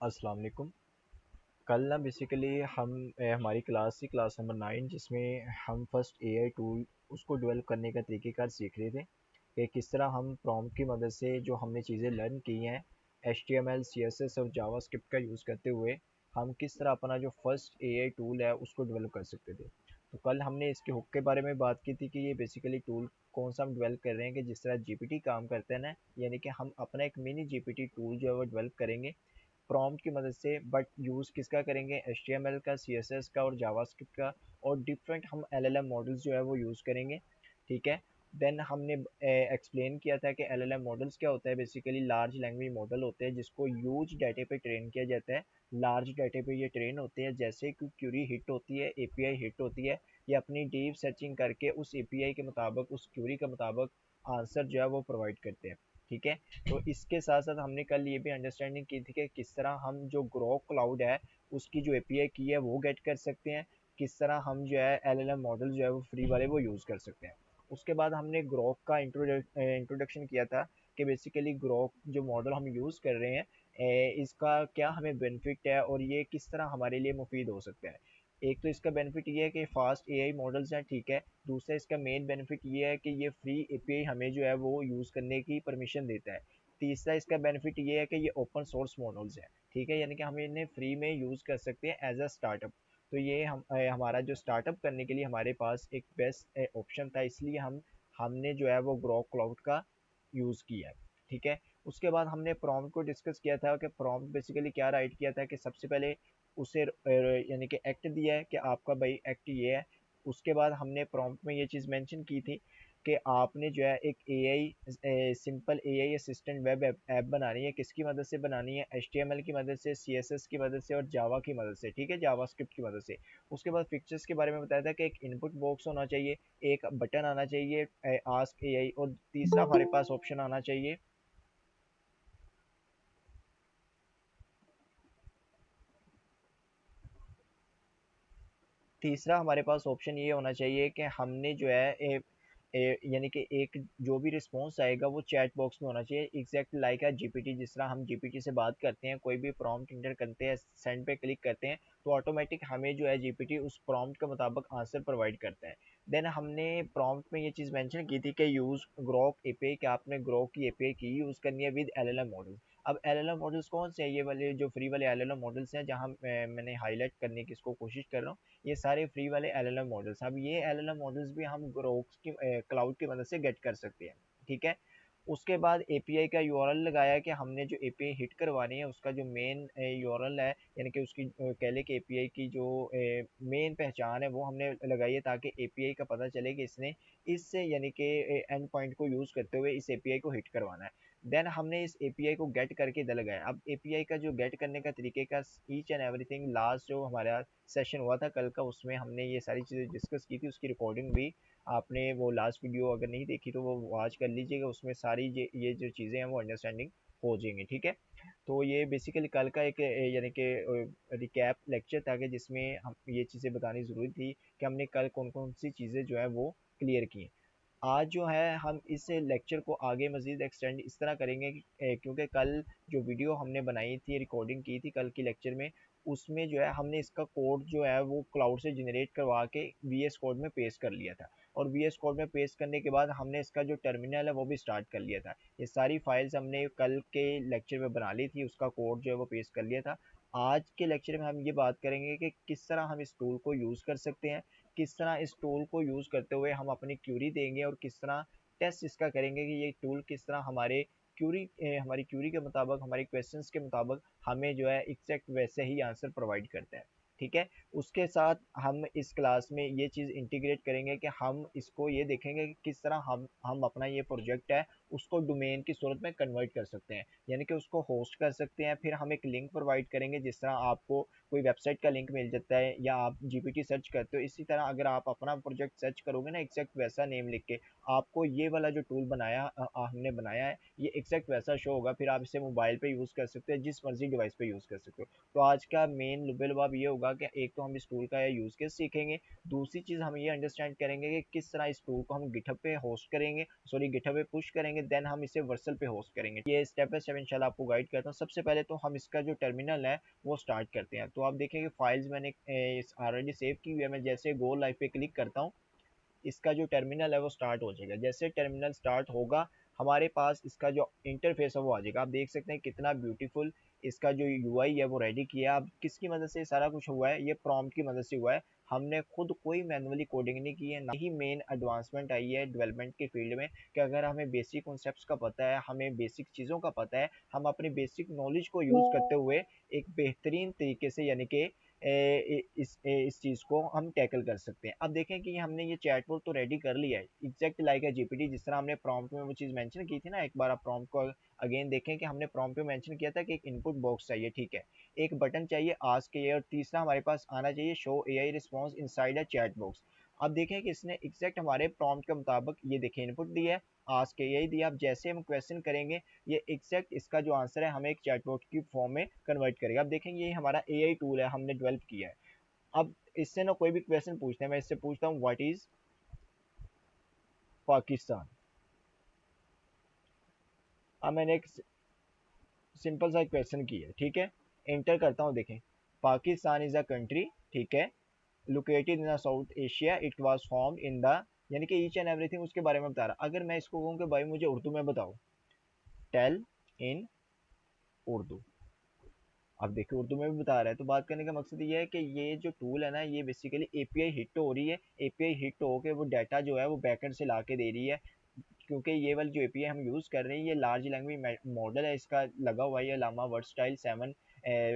अस्सलाम वालेकुम। कल ना बेसिकली हमारी क्लास थी, क्लास नंबर 9, जिसमें हम फर्स्ट एआई टूल उसको डेवलप करने का तरीक़ेकार सीख रहे थे कि किस तरह हम प्रॉम्प्ट की मदद से जो हमने चीज़ें लर्न की हैं एचटीएमएल, सीएसएस और जावास्क्रिप्ट का यूज़ करते हुए हम किस तरह अपना जो फर्स्ट एआई टूल है उसको डेवलप कर सकते थे। तो कल हमने इसके हुक के बारे में बात की थी कि ये बेसिकली टूल कौन सा हम डेवलप कर रहे हैं कि जिस तरह जीपीटी काम करते हैं ना, यानी कि हम अपना एक मिनी जीपीटी टूल जो है वो डेवलप करेंगे प्रॉम्प्ट की मदद से, बट यूज़ किसका करेंगे, एचटीएमएल का, सीएसएस का और जावास्क्रिप्ट का, और डिफरेंट हम एलएलएम मॉडल्स जो है वो यूज़ करेंगे। ठीक है। देन हमने एक्सप्लेन किया था कि एलएलएम मॉडल्स क्या होता है। बेसिकली लार्ज लैंग्वेज मॉडल होते हैं जिसको ह्यूज डाटे पे ट्रेन किया जाता है। लार्ज डाटे पे ये ट्रेन होते हैं, जैसे कि क्यूरी हिट होती है, एपीआई हिट होती है, ये अपनी डीप सर्चिंग करके उस एपीआई के मुताबिक, उस क्यूरी के मुताबिक आंसर जो है वो प्रोवाइड करते हैं। ठीक है। तो इसके साथ साथ हमने कल ये भी अंडरस्टैंडिंग की थी कि किस तरह हम जो ग्रोक क्लाउड है उसकी जो एपीआई की है वो गेट कर सकते हैं, किस तरह हम जो है एलएलएम मॉडल जो है वो फ्री वाले वो यूज़ कर सकते हैं। उसके बाद हमने ग्रोक का इंट्रोडक्शन किया था कि बेसिकली ग्रोक जो मॉडल हम यूज़ कर रहे हैं इसका क्या हमें बेनिफिट है और ये किस तरह हमारे लिए मुफीद हो सकता है। एक तो इसका बेनिफिट ये है कि फास्ट एआई मॉडल्स हैं, ठीक है। दूसरा इसका मेन बेनिफिट ये है कि ये फ्री एपीआई हमें जो है वो यूज़ करने की परमिशन देता है। तीसरा इसका बेनिफिट ये है कि ये ओपन सोर्स मॉडल्स हैं, ठीक है, यानी कि हम इन्हें फ्री में यूज़ कर सकते हैं एज अ स्टार्टअप। तो ये हमारा जो स्टार्टअप करने के लिए हमारे पास एक बेस्ट ऑप्शन था, इसलिए हमने जो है वो ग्रोक क्लाउड का यूज़ किया है। ठीक है। उसके बाद हमने प्रॉम्प्ट को डिस्कस किया था कि प्रॉम्प्ट बेसिकली क्या राइट किया था कि सबसे पहले उसे यानी कि एक्ट दिया है कि आपका भाई एक्ट ये है। उसके बाद हमने प्रॉम्प्ट में ये चीज़ मेंशन की थी कि आपने जो है एक AI simple AI assistant web app बनानी है। किसकी मदद से बनानी है? एचटीएमएल की मदद से, सीएसएस की मदद से और जावा की मदद से, ठीक है, जावास्क्रिप्ट की मदद से। उसके बाद फीचर्स के बारे में बताया था कि एक इनपुट बॉक्स होना चाहिए, एक बटन आना चाहिए आस्क एआई, और तीसरा हमारे पास ऑप्शन आना चाहिए। तीसरा हमारे पास ऑप्शन ये होना चाहिए कि हमने जो है यानी कि एक जो भी रिस्पॉन्स आएगा वो चैट बॉक्स में होना चाहिए, एग्जैक्ट लाइक जीपीटी। जिस तरह हम जीपीटी से बात करते हैं, कोई भी प्रॉम्प्ट इंटर करते हैं, सेंड पे क्लिक करते हैं, तो ऑटोमेटिक हमें जो है जीपीटी उस प्रॉम्प्ट के मुताबिक आंसर प्रोवाइड करता है। देन हमने प्रॉम्प्ट में ये चीज़ मेंशन की थी कि यूज़ ग्रोक एपीआई, कि आपने ग्रोक की एपीआई की यूज़ करनी है विद एलएलएम मॉडल। अब एलएलएम मॉडल्स कौन से हैं? ये वाले जो फ्री वाले एलएलएम मॉडल्स हैं, जहाँ मैंने हाईलाइट करने की इसको कोशिश कर रहा हूँ, ये सारे फ्री वाले एलएलएम मॉडल्स। अब ये एलएलएम मॉडल्स भी हम ग्रोक की क्लाउड की मदद से गेट कर सकते हैं। ठीक है। उसके बाद एपीआई का यूआरएल लगाया कि हमने जो एपीआई हिट करवानी है उसका जो मेन यूआरएल है, यानी कि उसकी कह ले कि एपीआई की जो मेन पहचान है वो हमने लगाई है, ताकि एपीआई का पता चले कि इसने इससे यानी कि एंड पॉइंट को यूज़ करते हुए इस एपीआई को हिट करवाना है। देन हमने इस एपीआई को गेट करके इधर लगाया। अब एपीआई का जो गेट करने का तरीके का ईच एंड एवरीथिंग, लास्ट जो हमारा सेशन हुआ था कल का, उसमें हमने ये सारी चीज़ें डिस्कस की थी। उसकी रिकॉर्डिंग भी आपने वो लास्ट वीडियो अगर नहीं देखी तो वो वॉच कर लीजिएगा, उसमें सारी ये जो चीज़ें हैं वो अंडरस्टैंडिंग हो जाएंगी। ठीक है। तो ये बेसिकली कल का एक यानी कि रिकैप लेक्चर था कि जिसमें हम ये चीज़ें बतानी ज़रूरी थी कि हमने कल कौन कौन सी चीज़ें जो है वो क्लियर की। आज जो है हम इस लेक्चर को आगे मज़ीद एक्सटेंड इस तरह करेंगे कि क्योंकि कल जो वीडियो हमने बनाई थी, रिकॉर्डिंग की थी कल की लेक्चर में, उसमें जो है हमने इसका कोड जो है वो क्लाउड से जनरेट करवा के वीएस कोड में पेस्ट कर लिया था, और वीएस कोड में पेस्ट करने के बाद हमने इसका जो टर्मिनल है वो भी स्टार्ट कर लिया था। ये सारी फाइल्स हमने कल के लेक्चर में बना ली थी, उसका कोड जो है वो पेस्ट कर लिया था। आज के लेक्चर में हम ये बात करेंगे कि किस तरह हम इस टूल को यूज़ कर सकते हैं, किस तरह इस टूल को यूज़ करते हुए हम अपनी क्यूरी देंगे, और किस तरह टेस्ट इसका करेंगे कि ये टूल किस तरह हमारी क्यूरी के मुताबिक, हमारे क्वेश्चंस के मुताबिक हमें जो है एग्जैक्ट वैसे ही आंसर प्रोवाइड करता है। ठीक है। उसके साथ हम इस क्लास में ये चीज़ इंटीग्रेट करेंगे कि हम इसको ये देखेंगे कि किस तरह हम अपना ये प्रोजेक्ट है उसको डोमेन की सूरत में कन्वर्ट कर सकते हैं, यानी कि उसको होस्ट कर सकते हैं। फिर हम एक लिंक प्रोवाइड करेंगे, जिस तरह आपको कोई वेबसाइट का लिंक मिल जाता है या आप जीपीटी सर्च करते हो, इसी तरह अगर आप अपना प्रोजेक्ट सर्च करोगे ना एग्जैक्ट वैसा नेम लिख के, आपको ये वाला जो टूल हमने बनाया है ये एग्जैक्ट वैसा शो होगा। फिर आप इसे मोबाइल पे यूज़ कर सकते हो, जिस मर्जी डिवाइस पे यूज़ कर सकते हो। तो आज का मेन लुबे लुबाब ये होगा कि एक तो हम इस टूल का यूज़ केस सीखेंगे, दूसरी चीज़ हम ये अंडरस्टैंड करेंगे कि किस तरह इस टूल को हम गिटहब पे होस्ट करेंगे, सॉरी गिटहब पे पुश करेंगे, देन हम इसे वर्सल पे होस्ट करेंगे। ये स्टेप बाय स्टेप इंशाल्लाह आपको गाइड करता हूँ। सबसे पहले तो हम इसका जो टर्मिनल है वो स्टार्ट करते हैं। तो आप देखेंगे फाइल्स मैंने ऑलरेडी सेव की हुई है। मैं जैसे गो लाइव पे क्लिक करता हूँ, इसका जो टर्मिनल है वो स्टार्ट हो जाएगा। जैसे टर्मिनल स्टार्ट होगा, हमारे पास इसका जो इंटरफेस है वो आ जाएगा। आप देख सकते हैं कितना ब्यूटीफुल इसका जो यूआई है वो रेडी किया। अब किसकी मदद से सारा कुछ हुआ है? ये प्रॉम्प्ट की मदद से हुआ है। हमने खुद कोई मैनुअली कोडिंग नहीं की है, ना ही मेन एडवांसमेंट आई है डेवलपमेंट के फील्ड में कि अगर हमें बेसिक कॉन्सेप्ट्स का पता है, हमें बेसिक चीज़ों का पता है, हम अपनी बेसिक नॉलेज को यूज़ करते हुए एक बेहतरीन तरीके से यानी कि इस चीज़ को हम टैकल कर सकते हैं। अब देखें कि हमने ये चैटबॉट तो रेडी कर लिया है, एग्जैक्ट लाइक है जीपीटी, जिस तरह हमने प्रॉम्प्ट में वो चीज़ मेंशन की थी ना। एक बार आप प्रॉम्प्ट को अगेन देखें कि हमने प्रॉम्प्ट में मेंशन किया था कि एक इनपुट बॉक्स चाहिए, ठीक है, एक बटन चाहिए आस्क एआई, और तीसरा हमारे पास आना चाहिए show AI response inside a chat box. अब देखें कि इसने एग्जैक्ट हमारे प्रॉम्प्ट के मुताबिक ये देखें इनपुट दिया है, आस्क एआई दिया। अब जैसे हम क्वेश्चन करेंगे, ये एग्जैक्ट इसका जो आंसर है हमें एक चैटबॉट की फॉर्म में कन्वर्ट करेगा। अब देखेंगे ये हमारा एआई टूल है, हमने डेवलप किया है। अब इससे ना कोई भी क्वेश्चन पूछते हैं, मैं इससे पूछता हूँ व्हाट इज पाकिस्तान। अब मैंने एक सिंपल सा क्वेश्चन किया है, ठीक है, एंटर करता हूँ। देखें, पाकिस्तान इज अ कंट्री, ठीक है, located in south Asia, it was formed in the, यानी कि ईच एंड एवरीथिंग उसके बारे में बता रहा। अगर मैं इसको कहूँ कि भाई मुझे उर्दू में बताओ, टेल इन उर्दू, अब देखिए उर्दू में भी बता रहा है। तो बात करने का मकसद ये है कि ये जो टूल है ना, ये बेसिकली एपीआई हिट हो रही है। एपीआई हिट होकर वो डाटा जो है वो बैकएंड से ला के दे रही है, क्योंकि ये वाली जो एपीआई हम यूज़ कर रहे हैं ये लार्ज लैंग्वेज मॉडल है, इसका लगा हुआ है ये लामा वर्सटाइल 7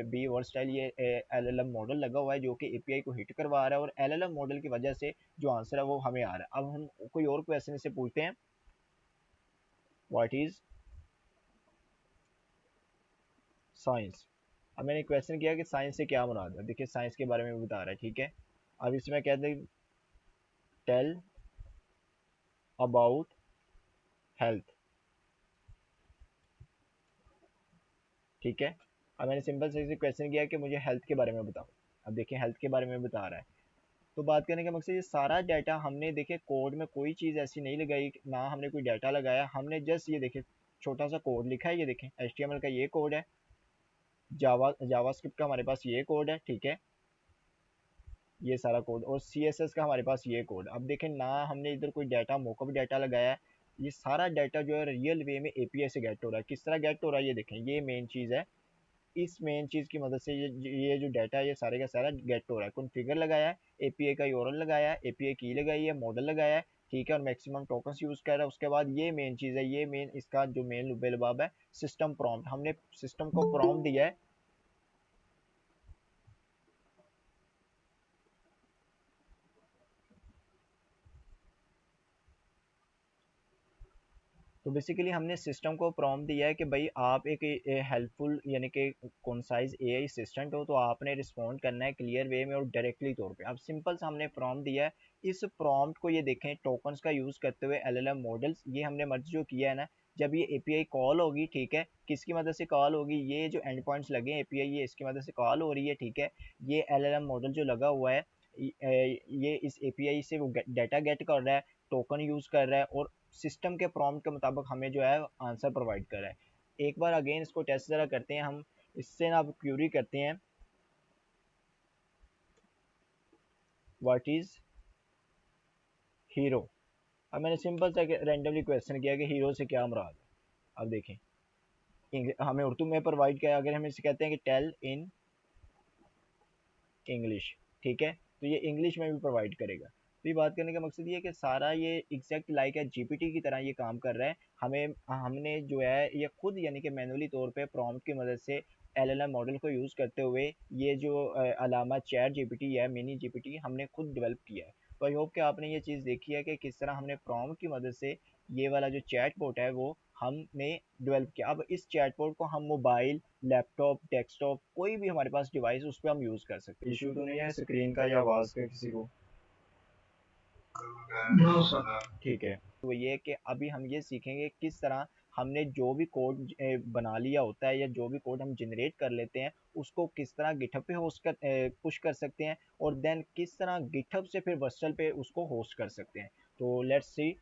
बी वर्सटाइल, ये एलएलएम मॉडल लगा हुआ है जो कि एपीआई को हिट करवा रहा है, और एलएलएम मॉडल की वजह से जो आंसर है वो हमें आ रहा है। अब हम कोई और क्वेश्चन से पूछते हैं, व्हाट इज साइंस। अब मैंने क्वेश्चन किया कि साइंस से क्या मुराद है। देखिए साइंस के बारे में बता रहा है, ठीक है। अब इसमें कहते हैं टेल अबाउट हेल्थ, ठीक है। अब मैंने सिंपल से क्वेश्चन किया कि मुझे हेल्थ के बारे में बताओ। अब देखिए हेल्थ के बारे में बता रहा है। तो बात करने का मकसद ये सारा डाटा हमने देखे कोड में कोई चीज़ ऐसी नहीं लगाई, ना हमने कोई डाटा लगाया, हमने जस्ट ये देखे छोटा सा कोड लिखा है। ये देखें HTML का ये कोड है, जावास्क्रिप्ट का हमारे पास ये कोड है, ठीक है, ये सारा कोड, और CSS का हमारे पास ये कोड। अब देखें ना हमने इधर कोई डाटा मोकअप डाटा लगाया है, ये सारा डाटा जो है रियल वे में एपीआई से गेट हो रहा है। किस तरह गेट हो रहा है ये देखें, ये मेन चीज़ है। इस मेन चीज़ की मदद से ये जो डाटा है ये सारे का सारा गेट हो रहा है। कॉन्फ़िगर लगाया है, एपीआई का यूआरएल लगाया है, एपीआई की लगाई है, मॉडल लगाया है, ठीक है, और मैक्सिमम टोकन्स यूज़ कर रहा है। उसके बाद ये मेन चीज़ है, ये मेन इसका जो मेन लुबेलबाब है, सिस्टम प्रॉम्प्ट। हमने सिस्टम को प्रॉम्प्ट दिया है। तो बेसिकली हमने सिस्टम को प्रॉम्प्ट दिया है कि भाई आप एक हेल्पफुल यानी कि कॉन्साइज एआई असिस्टेंट हो, तो आपने रिस्पॉन्ड करना है क्लियर वे में और डायरेक्टली तौर पे। अब सिंपल सा हमने प्रॉम्प्ट दिया है। इस प्रॉम्प्ट को ये देखें टोकन्स का यूज़ करते हुए एलएलएम मॉडल्स, ये हमने मर्ज जो किया है ना, जब ये एपीआई कॉल होगी, ठीक है, किसकी मदद से कॉल होगी, ये जो एंड पॉइंट्स लगे हैं एपीआई, ये इसकी मदद से कॉल हो रही है, ठीक है। ये एलएलएम मॉडल जो लगा हुआ है, ये इस एपीआई से वो डाटा गेट कर रहा है, टोकन यूज़ कर रहा है, और सिस्टम के प्रॉम्प्ट के मुताबिक हमें जो है आंसर प्रोवाइड कर रहा है। एक बार अगेन इसको टेस्ट ज़रा करते हैं हम, इससे ना अब क्यूरी करते हैं, व्हाट इज़ हीरो। अब मैंने सिंपल सा रैंडमली क्वेश्चन किया कि हीरो से क्या मुराद है। अब देखें हमें उर्दू में प्रोवाइड किया, अगर हम इसे कहते हैं कि टेल इन इंग्लिश, ठीक है, तो ये इंग्लिश में भी प्रोवाइड करेगा। तो ये बात करने का मकसद ये है कि सारा ये एग्जैक्ट लाइक है जीपीटी की तरह ये काम कर रहा है। हमें हमने जो है ये खुद यानी कि मैनुअली तौर पे प्रॉम्प्ट की मदद से एलएलएम मॉडल को यूज़ करते हुए ये जो अलामा चैट जीपीटी है, मिनी जीपीटी, हमने खुद डेवलप किया है। तो आई होप कि आपने ये चीज़ देखी है कि किस तरह हमने प्रॉम्प्ट की मदद से ये वाला जो चैट बोट है वो हमने डेवलप किया। अब इस चैट बोट को हम मोबाइल, लैपटॉप, डेस्कटॉप, कोई भी हमारे पास डिवाइस उस पर हम यूज़ कर सकते हैं। इशू तो नहीं है स्क्रीन का या आवाज़ का किसी को? No sir. ठीक है, तो ये कि अभी हम ये सीखेंगे किस तरह हमने जो भी कोड बना लिया होता है या जो भी कोड हम जनरेट कर लेते हैं उसको किस तरह गिटहब पे होस्ट कर पुश कर सकते हैं, और देन किस तरह गिटहब से फिर वर्चुअल पे उसको होस्ट कर सकते हैं। तो लेट्स सी,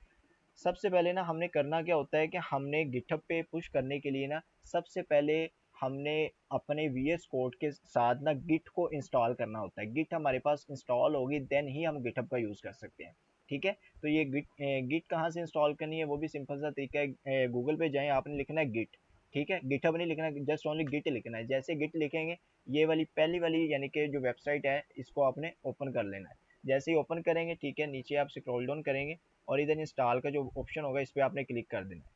सबसे पहले ना हमने करना क्या होता है कि हमने गिटहब पे पुश करने के लिए ना सबसे पहले हमने अपने वीएस कोड के साथ ना गिट को इंस्टॉल करना होता है। गिट हमारे पास इंस्टॉल होगी देन ही हम गिटहब का यूज़ कर सकते हैं। ठीक है, तो ये गिट कहाँ से इंस्टॉल करनी है वो भी सिंपल सा तरीका है। गूगल पे जाएं, आपने लिखना है गिट। ठीक है, गिटहब नहीं लिखना है, जस्ट ओनली गिट लिखना है। जैसे गिट लिखेंगे ये वाली पहली वाली यानी कि जो वेबसाइट है इसको आपने ओपन कर लेना है। जैसे ही ओपन करेंगे, ठीक है, नीचे आप स्क्रॉल डाउन करेंगे और इधर इंस्टॉल का जो ऑप्शन होगा इस पर आपने क्लिक कर देना है।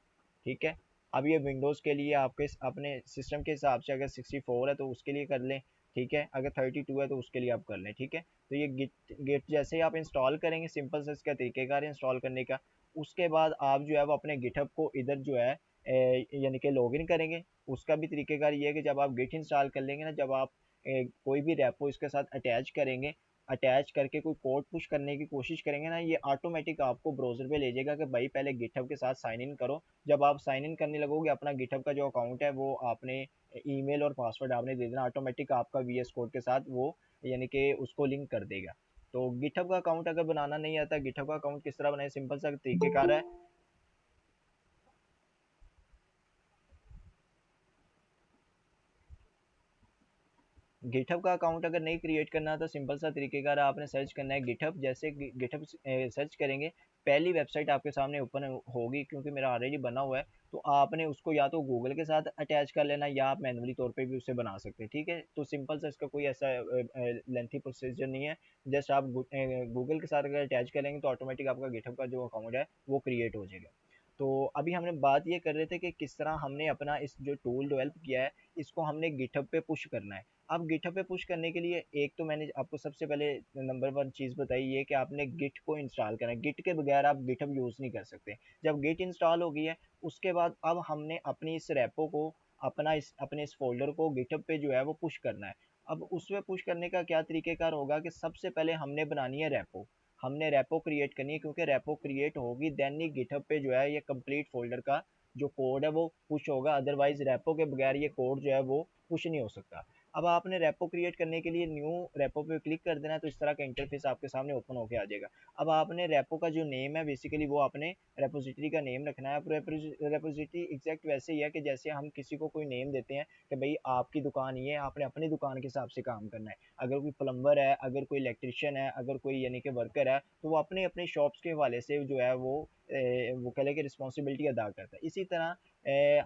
ठीक है, अब ये विंडोज़ के लिए आपके अपने सिस्टम के हिसाब से अगर 64 है तो उसके लिए कर लें। ठीक है, अगर 32 है तो उसके लिए आप कर लें। ठीक है, तो ये गिट गिट जैसे ही आप इंस्टॉल करेंगे, सिंपल से इसका तरीकेकार है इंस्टॉल करने का। उसके बाद आप जो है वो अपने गिटहब को इधर जो है यानी कि लॉगिन करेंगे। उसका भी तरीकेकार ये है कि जब आप गिट इंस्टॉल कर लेंगे ना, जब आप कोई भी रेपो इसके साथ अटैच करेंगे, अटैच करके कोई कोड पुश करने की कोशिश करेंगे ना, ये ऑटोमेटिक आपको ब्राउज़र पे ले जाएगा कि भाई पहले गिटहब के साथ साइन इन करो। जब आप साइन इन करने लगोगे, अपना गिटहब का जो अकाउंट है वो आपने ईमेल और पासवर्ड आपने दे देना, ऑटोमेटिक आपका वीएस कोड के साथ वो यानी कि उसको लिंक कर देगा। तो गिटहब का अकाउंट अगर बनाना नहीं आता, गिटहब का अकाउंट किस तरह बनाए, सिंपल सा तरीकेकार है। गिटहब का अकाउंट अगर नहीं क्रिएट करना तो सिंपल सा तरीकेकार है, आपने सर्च करना है गिटहब। जैसे गिटहब सर्च करेंगे, पहली वेबसाइट आपके सामने ओपन होगी, क्योंकि मेरा ऑलरेडी बना हुआ है। तो आपने उसको या तो गूगल के साथ अटैच कर लेना या आप मैनुअली तौर पे भी उसे बना सकते हैं। ठीक है, तो सिंपल सा इसका कोई ऐसा लेंथी प्रोसीजर नहीं है। जस्ट आप गूगल के साथ अगर अटैच करेंगे तो ऑटोमेटिक आपका गिटहब का जो अकाउंट है वो क्रिएट हो जाएगा। तो अभी हमने बात ये कर रहे थे कि किस तरह हमने अपना इस जो टूल डेवलप किया है इसको हमने गिटहब पे पुश करना है। अब गिटहब पे पुश करने के लिए एक तो मैंने आपको सबसे पहले नंबर वन चीज़ बताई है कि आपने गिट को इंस्टॉल करना है। गिट के बगैर आप गिटहब यूज़ नहीं कर सकते। जब गिट इंस्टॉल हो गई है उसके बाद अब हमने अपनी इस रेपो को अपने इस फोल्डर को गिटहब पे जो है वो पुश करना है। अब उसमें पुश करने का क्या तरीकेकार होगा कि सबसे पहले हमने बनानी है रेपो। हमने रेपो क्रिएट करनी है, क्योंकि रेपो क्रिएट होगी देन ही गिटहब पे जो है ये कंप्लीट फोल्डर का जो कोड है वो पुश होगा। अदरवाइज रेपो के बगैर ये कोड जो है वो पुश नहीं हो सकता। अब आपने रेपो क्रिएट करने के लिए न्यू रेपो पे क्लिक कर देना है, तो इस तरह का इंटरफेस आपके सामने ओपन होके आ जाएगा। अब आपने रेपो का जो नेम है बेसिकली वो आपने रेपोजिटरी का नेम रखना है। अब रेपोजिटरी एग्जैक्ट वैसे ही है कि जैसे हम किसी को कोई नेम देते हैं कि भाई आपकी दुकान ये है, आपने अपनी दुकान के हिसाब से काम करना है। अगर कोई प्लम्बर है, अगर कोई इलेक्ट्रिशियन है, अगर कोई यानी कि वर्कर है, तो वो अपने अपने शॉप्स के हवाले से जो है वो कह लें कि रिस्पॉन्सिबिलिटी अदा करता है। इसी तरह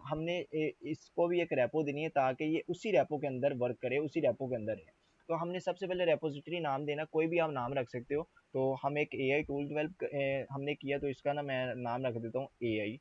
हमने इसको भी एक रेपो देनी है ताकि ये उसी रेपो के अंदर वर्क करे, उसी रेपो के अंदर है। तो हमने सबसे पहले रेपोजिटरी नाम देना, कोई भी आप नाम रख सकते हो। तो हम एक ए आई टूल डेवलप हमने किया, तो इसका ना मैं नाम रख देता हूँ ए आई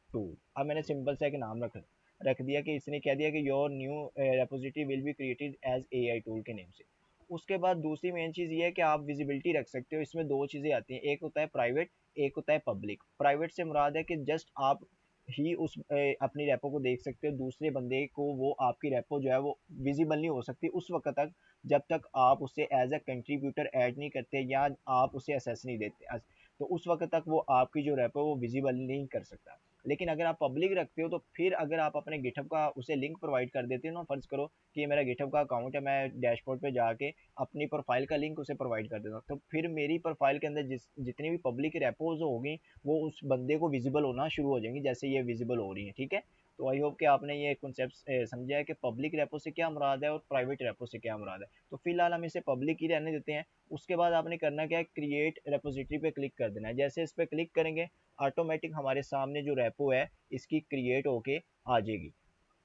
टूल। अब मैंने सिंपल सा एक नाम रख दिया कि इसने कह दिया कि your new repository will be created as A I tool के नेम से। उसके बाद दूसरी मेन चीज़ ये है कि आप विजिबिलिटी रख सकते हो। इसमें दो चीज़ें आती हैं, एक होता है प्राइवेट, एक होता है पब्लिक। प्राइवेट से मुराद है कि जस्ट आप ही अपनी रेपो को देख सकते हो, दूसरे बंदे को वो आपकी रेपो जो है वो विजिबल नहीं हो सकती उस वक्त तक जब तक आप उसे एज ए कंट्रीब्यूटर ऐड नहीं करते या आप उसे असेस नहीं देते। तो उस वक्त तक वो आपकी जो रेपो है वो विजिबल नहीं कर सकता। लेकिन अगर आप पब्लिक रखते हो तो फिर अगर आप अपने गिटहब का उसे लिंक प्रोवाइड कर देते हो ना, फर्ज करो कि ये मेरा गिटहब का अकाउंट है, मैं डैशबोर्ड पे जाके अपनी प्रोफाइल का लिंक उसे प्रोवाइड कर देता हूँ, तो फिर मेरी प्रोफाइल के अंदर जितनी भी पब्लिक रेपोज होगी वो उस बंदे को विजिबल होना शुरू हो जाएंगी, जैसे ये विजिबल हो रही है। ठीक है, तो आई होप कि आपने ये कॉन्सेप्ट समझा है कि पब्लिक रेपो से क्या मुराद है और प्राइवेट रेपो से क्या मुराद है। तो फिलहाल हम इसे पब्लिक ही रहने देते हैं। उसके बाद आपने करना क्या है, क्रिएट रेपोजिटरी पे क्लिक कर देना है। जैसे इस पर क्लिक करेंगे ऑटोमेटिक हमारे सामने जो रेपो है इसकी क्रिएट होके आ जाएगी।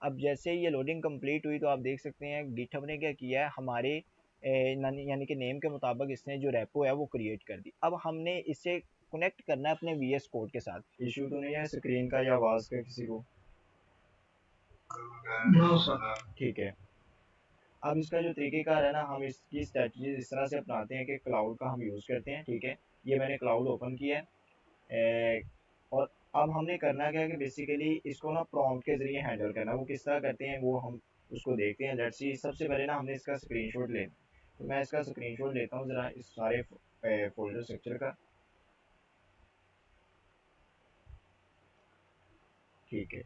अब जैसे ही ये लोडिंग कंप्लीट हुई तो आप देख सकते हैं गिटहब ने क्या किया है, हमारे यानी कि नेम के मुताबिक इसने जो रेपो है वो क्रिएट कर दी। अब हमने इसे कनेक्ट करना है अपने वीएस कोड के साथ। इशू तो नहीं है स्क्रीन का या आवाज़ का किसी को? No sir. ठीक है, अब इसका जो तरीकेकार है ना, हम इसकी स्ट्रेटजी इस तरह से अपनाते हैं कि क्लाउड का हम यूज़ करते हैं। ठीक है, ये मैंने क्लाउड ओपन किया है और अब हमने करना क्या है कि बेसिकली इसको ना प्रॉम्प्ट के ज़रिए हैंडल करना है। वो किस तरह करते हैं वो हम उसको देखते हैं। लेट्स सी, सबसे पहले ना हमने इसका स्क्रीनशॉट लेना है। तो मैं इसका स्क्रीनशॉट लेता हूँ ज़रा इस सारे फोल्डर स्ट्रक्चर का। ठीक है,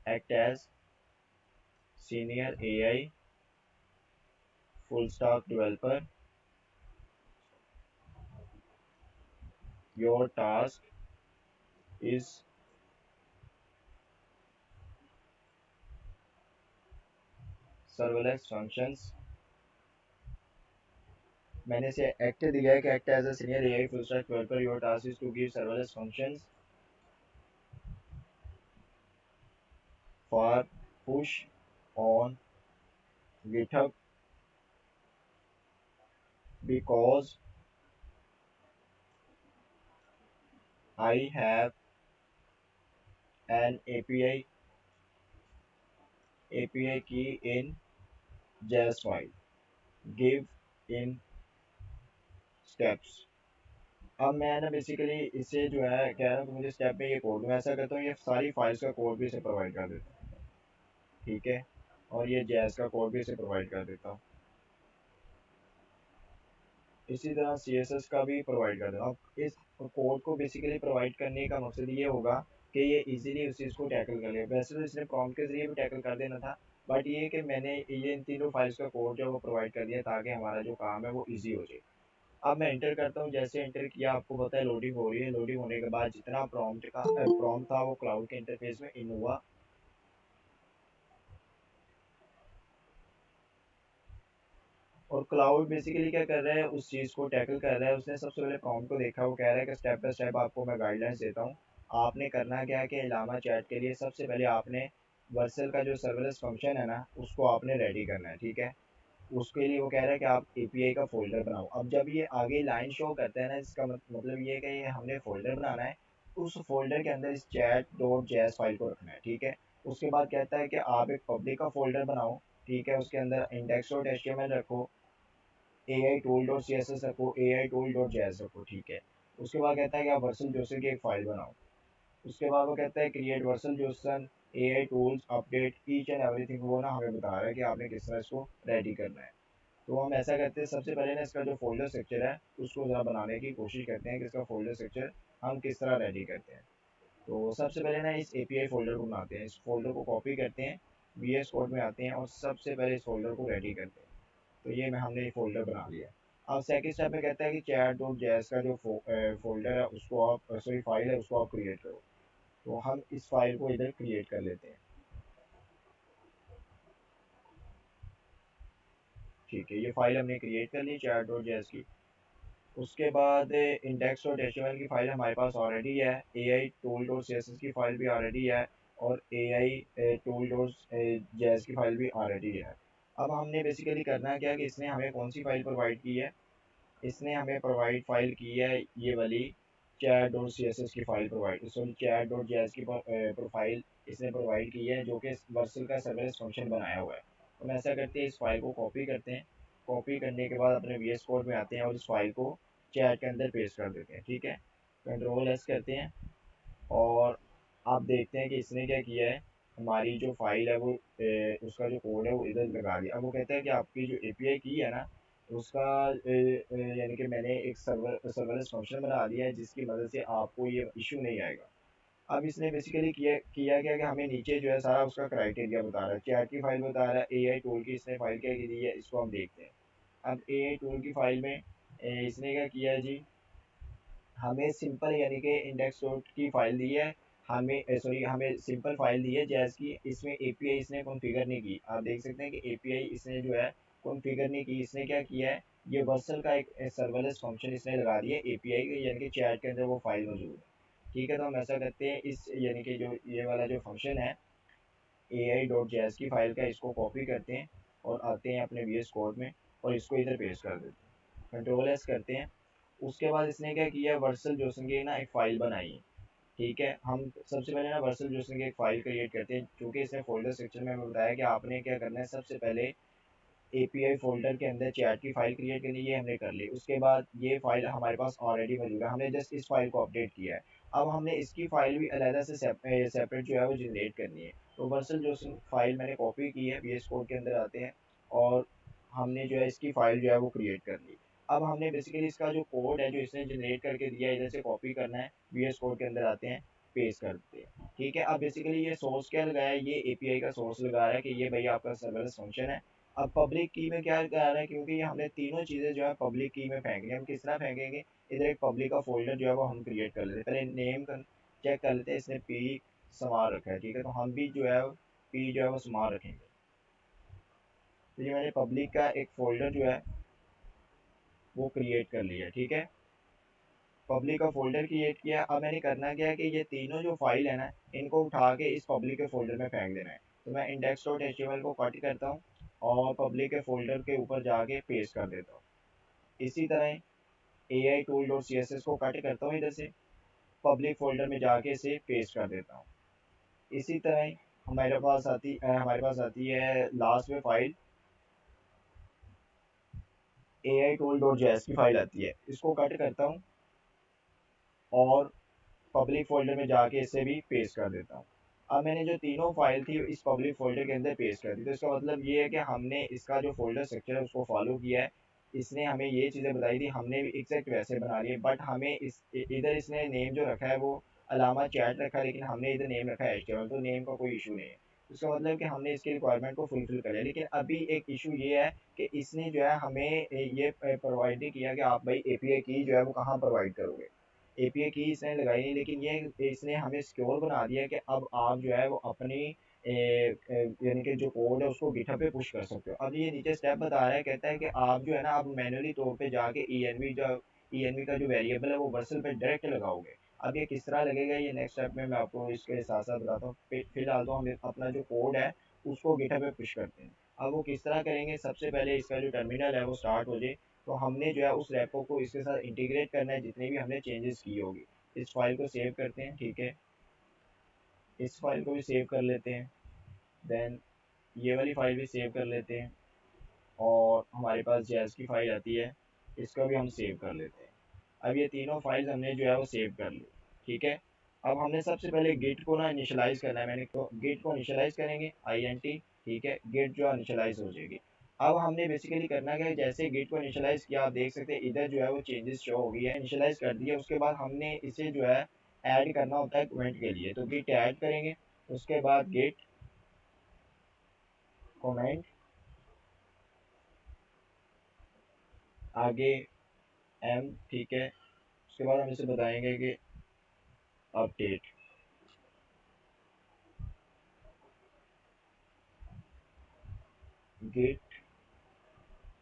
act as senior AI full stack developer, your task is serverless functions. मैंने से एक्ट दिया है कि act as a senior AI full stack developer, your task is to give serverless functions for push on GitHub because I have an API key in JS file. Give in steps। अब मैं ना basically इससे जो है कह रहा हूँ कि मुझे स्टेप में ये कोड, मैं ऐसा करता हूँ ये सारी फाइल्स का कोड भी इसे प्रोवाइड कर देता हूँ, ठीक है, और ये JS का कोड भी इसे प्रोवाइड कर देता हूँ, इसी तरह CSS का भी प्रोवाइड कर देता हूँ। अब इस कोड को बेसिकली प्रोवाइड करने का मकसद ये होगा कि ये इजीली उस चीज़ को टैकल कर ले। वैसे तो इसने प्रॉम्प्ट के जरिए भी टैकल कर देना था, बट ये कि मैंने ये इन तीनों फाइल्स का कोड जो है वो प्रोवाइड कर दिया ताकि हमारा जो काम है वो ईजी हो जाए। अब मैं एंटर करता हूँ, जैसे एंटर किया आपको पता है लोडिंग हो रही है, लोडिंग होने के बाद जितना प्रॉम्प्ट था वो क्लाउड के इंटरफेस में इन हुआ। और क्लाउड बेसिकली क्या कर रहा है, उस चीज़ को टैकल कर रहा है। उसने सबसे पहले प्रॉम्प्ट को देखा, वो कह रहा है कि स्टेप बाय स्टेप आपको मैं गाइडलाइंस देता हूँ। आपने करना क्या है कि इलामा चैट के लिए सबसे पहले आपने वर्सल का जो सर्वलेस फंक्शन है ना उसको आपने रेडी करना है, ठीक है। उसके लिए वो कह रहा है कि आप API का फोल्डर बनाओ। अब जब ये आगे लाइन शो करता है ना, इसका मतलब ये है कि ये हमने फोल्डर बनाना है, उस फोल्डर के अंदर इस चैट डॉट जेएस फाइल को रखना है, ठीक है। उसके बाद कहता है कि आप एक पब्लिक का फोल्डर बनाओ, ठीक है, उसके अंदर इंडेक्स डॉट HTML रखो, AI tool डॉट CSS रखो, AI tool डॉट JS रखो, ठीक है। उसके बाद कहता है कि आप वर्सल जोसन की एक फाइल बनाओ। उसके बाद वो कहता है create Vercel Jason AI tools update each and everything, वो ना हमें बता रहा है कि आपने किस तरह इसको रेडी करना है। तो हम ऐसा करते हैं, सबसे पहले ना इसका जो फोल्डर स्ट्रक्चर है उसको ज़रा बनाने की कोशिश करते हैं कि इसका फोल्डर स्ट्रक्चर हम किस तरह रेडी करते हैं। तो सबसे पहले ना इस API फोल्डर को बनाते हैं, इस फोल्डर को कॉपी करते हैं, VS कोड में आते हैं और सबसे पहले इस फोल्डर को रेडी करते हैं। तो ये में हमने फोल्डर बना लिया। अब सेकंड स्टेप में कहता है कि चैट डॉट जेएस का जो फोल्डर है उसको आप सॉरी फाइल है उसको आप क्रिएट करो। तो हम इस फाइल को इधर क्रिएट कर लेते हैं, ठीक है। ये फाइल हमने क्रिएट कर ली चैट डॉट जेएस की। उसके बाद इंडेक्स डॉट HTML की फाइल हमारे पास ऑलरेडी है, AI टूल डॉट CSS की फाइल भी ऑलरेडी है, और AI टूल डॉट जेएस की फाइल भी ऑलरेडी है। अब हमने बेसिकली करना है क्या कि इसने हमें कौन सी फाइल प्रोवाइड की है, इसने हमें प्रोवाइड फाइल की है ये वाली चैट डॉट CSS की file provide, sorry chat dot JS की प्रोफाइल इसने प्रोवाइड की है जो कि वर्सल का सर्वलेस फंक्शन बनाया हुआ है। तो हम ऐसा करते हैं, इस फाइल को कॉपी करते हैं, कॉपी करने के बाद अपने VS कोड में आते हैं और इस फाइल को चैट के अंदर पेस्ट कर देते हैं, ठीक है। Ctrl+S करते हैं और आप देखते हैं कि इसने क्या किया है, हमारी जो फाइल है वो उसका जो कोड है वो इधर लगा दिया। अब वो कहता है कि आपकी जो API की है ना उसका यानी कि मैंने एक सर्वलेस फंक्शन बना दिया है जिसकी मदद से आपको ये इशू नहीं आएगा। अब इसने बेसिकली किया क्या कि हमें नीचे जो है सारा उसका क्राइटेरिया बता रहा है, चैट की फाइल बता रहा है, AI टूल की इसने फाइल क्या की दी है, इसको हम देखते हैं। अब AI टूल की फाइल में इसने क्या किया है जी, हमें सिंपल यानी कि इंडेक्स डॉट की फाइल दी है, हमें सॉरी हमें सिंपल फाइल दी है जैस की, इसमें API इसने कॉन्फ़िगर नहीं की। आप देख सकते हैं कि API इसने जो है कॉन्फ़िगर नहीं की। इसने क्या किया है, ये वर्सल का एक सर्वलेस फंक्शन इसने लगा दिया API के, यानी कि चैट के अंदर वो फाइल मौजूद है, ठीक है। तो हम ऐसा करते हैं, इस यानी कि जो ये वाला जो फंक्शन है AI.js की फाइल का, इसको कॉपी करते हैं और आते हैं अपने VS कोड में और इसको इधर पेस्ट कर देते हैं, Ctrl+S करते हैं। उसके बाद इसने क्या किया, वर्सल जोसन की ना एक फ़ाइल बनाई है, ठीक है। हम सबसे पहले ना वर्सल जोसन की एक फ़ाइल क्रिएट करते हैं, चूँकि इसने फ़ोल्डर सेक्शन में हमें बताया कि आपने क्या करना है, सबसे पहले API फ़ोल्डर के अंदर चैट की फ़ाइल क्रिएट करनी, ये हमने कर ली। उसके बाद ये फ़ाइल हमारे पास ऑलरेडी मौजूद है, हमने जस्ट इस फ़ाइल को अपडेट किया है। अब हमने इसकी फ़ाइल भी अलहदा से सेपरेट जो है वो जनरेट करनी है। तो वर्सल जोसन फ़ाइल मैंने कॉपी की है, VS कोड के अंदर आते हैं और हमने जो है इसकी फ़ाइल जो है वो क्रिएट कर ली। अब हमने बेसिकली इसका जो कोड है जो इसने जनरेट करके दिया है, इधर से कॉपी करना है, VS कोड के अंदर आते हैं पेस्ट करते हैं। ठीक है, अब बेसिकली ये सोर्स क्या लगाया है, ये एपीआई का सोर्स लगा रहा है कि ये भाई आपका सर्वलेस फंक्शन है। अब पब्लिक की में क्या कर रहा है, क्योंकि ये हमने तीनों चीज़ें जो है पब्लिक की में फेंकनी है। हम किस तरह फेंकेंगे, इधर एक पब्लिक का फोल्डर जो है वो हम क्रिएट कर लेते हैं। पहले नेम चेक कर लेते हैं, इसने पी संभाल रखा है। ठीक है, तो हम भी जो है पी जो है वो संभाल रखेंगे। तो ये मैंने पब्लिक का एक फोल्डर जो है वो क्रिएट कर लिया। ठीक है, पब्लिक का फोल्डर क्रिएट किया। अब मैंने करना क्या है कि ये तीनों जो फाइल है ना, इनको उठा के इस पब्लिक के फोल्डर में फेंक देना है। तो मैं index dot H T M L को कट करता हूँ और पब्लिक के फोल्डर के ऊपर जाके पेस्ट कर देता हूँ। इसी तरह A I tool dot C S S को कट करता हूँ, इधर से पब्लिक फोल्डर में जाके इसे पेस्ट कर देता हूँ। इसी तरह हमारे पास आती है लास्ट में file A I tool dot JS की फाइल आती है, इसको कट करता हूँ और पब्लिक फोल्डर में जाके इसे भी पेस्ट कर देता हूँ। अब मैंने जो तीनों फाइल थी इस पब्लिक फोल्डर के अंदर पेस्ट कर दी। तो इसका मतलब ये है कि हमने इसका जो फोल्डर स्ट्रक्चर है उसको फॉलो किया है। इसने हमें ये चीज़ें बताई थी, हमने भी एग्जैक्ट वैसे बना लिए। बट हमें इधर इसने नेम जो रखा है वो अलामा चैट रखा है, लेकिन हमने इधर नेम रखा है एचटीएमएल, तो नेम का कोई इशू नहीं है। इसका मतलब कि हमने इसकी रिक्वायरमेंट को फुलफिल कर लिया। लेकिन अभी एक इशू ये है कि इसने जो है हमें ये प्रोवाइड नहीं किया कि आप भाई एपीआई की जो है वो कहाँ प्रोवाइड करोगे। एपीआई की इसने लगाई नहीं, लेकिन ये इसने हमें सिक्योर बना दिया कि अब आप जो है वो अपनी यानी कि जो कोड है उसको गिटहब पे पुश कर सकते हो। अब ये नीचे स्टेप बता रहा है, कहता है कि आप जो है ना अब मैनुअली तौर पे जाके ईएनवी का जो वेरिएबल है वो वर्सल पे डायरेक्ट लगाओगे। अब ये किस तरह लगेगा ये नेक्स्ट स्टेप में मैं आपको इसके साथ साथ बताता हूँ। फिलहाल तो हम अपना जो कोड है उसको गिटहब पे पुश करते हैं। अब वो किस तरह करेंगे, सबसे पहले इसका जो टर्मिनल है वो स्टार्ट हो जाए, तो हमने जो है उस रेपो को इसके साथ इंटीग्रेट करना है जितनी भी हमने चेंजेस की होगी। इस फाइल को सेव करते हैं। ठीक है, इस फाइल को भी सेव कर लेते हैं। देन ये वाली फाइल भी सेव कर लेते हैं और हमारे पास जैज़ की फाइल आती है, इसका भी हम सेव कर लेते हैं। अब ये तीनों फाइल्स हमने जो है वो सेव कर ली। ठीक है, अब हमने सबसे पहले गिट को ना इनिशियलाइज करना है। मैंने तो गिट को इनिशियलाइज करेंगे INT। ठीक है, गिट जो इनिशियलाइज हो जाएगी। अब हमने बेसिकली करना क्या है, जैसे गिट को इनिशियलाइज किया आप देख सकते हैं इधर जो है वो चेंजेस शो हो गई है, इनिशियलाइज कर दिया। उसके बाद हमने इसे जो है ऐड करना होता है कमेंट के लिए, तो गिट ऐड करेंगे। उसके बाद गिट कमेंट आगे एम। ठीक है, उसके बाद हम इसे बताएंगे कि update. Git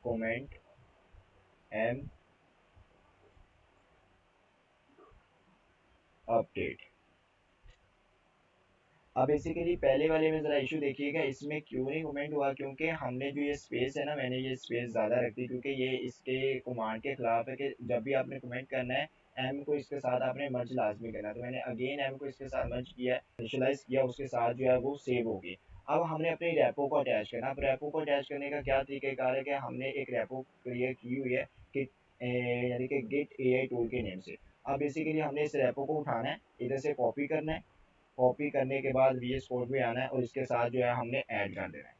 comment M update. अब बेसिकली पहले वाले में ज़रा इशू देखिएगा, इसमें क्यों नहीं कमेंट हुआ, क्योंकि हमने जो ये स्पेस है ना, मैंने ये स्पेस ज़्यादा रख दी, क्योंकि ये इसके कमांड के खिलाफ है कि जब भी आपने कमेंट करना है एम को इसके साथ आपने मर्ज लाजमी करना है। तो मैंने अगेन एम को इसके साथ मर्ज किया, इनिशियलाइज किया, उसके साथ जो है वो सेव होगी। अब हमने अपनी रैपो को अटैच करना। अब रैपो को अटैच करने का क्या तरीक़ाकार है कि हमने एक रैपो क्रिएट की हुई है कि यानी कि गिट AI टूल के नेम से। अब बेसिकली हमने इस रैपो को उठाना है, इधर से कॉपी करना है, कॉपी करने के बाद VS कोड में आना है और इसके साथ जो है हमने ऐड कर देना है।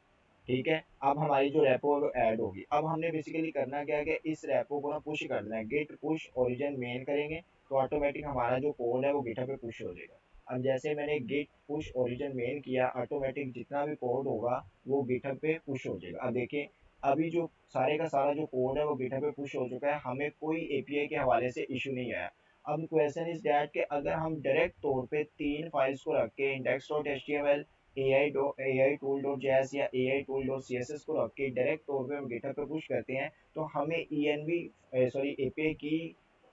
ठीक है, अब हमारी जो रेपो है वो ऐड होगी। अब हमने बेसिकली करना क्या है कि इस रेपो को ना पुश कर देना है, गिट पुश ओरिजिन मेन करेंगे तो ऑटोमेटिक हमारा जो कोड है वो गिटहब पे पुश हो जाएगा। अब जैसे मैंने गिट पुश ओरिजिन मेन किया, ऑटोमेटिक जितना भी कोड होगा वो गिटहब पे पुश हो जाएगा। अब देखिए अभी जो सारे का सारा जो कोड है वो गिटहब पे पुश हो चुका है, हमें कोई API के हवाले से इशू नहीं आया। अब क्वेश्चन इज डैट कि अगर हम डायरेक्ट तौर पे तीन फाइल्स को रख के index dot H T M L AI tool dot JS या AI tool dot C S S को रख के डायरेक्ट तौर पे हम गिटहब पे पुश करते हैं, तो हमें ENV सॉरी API की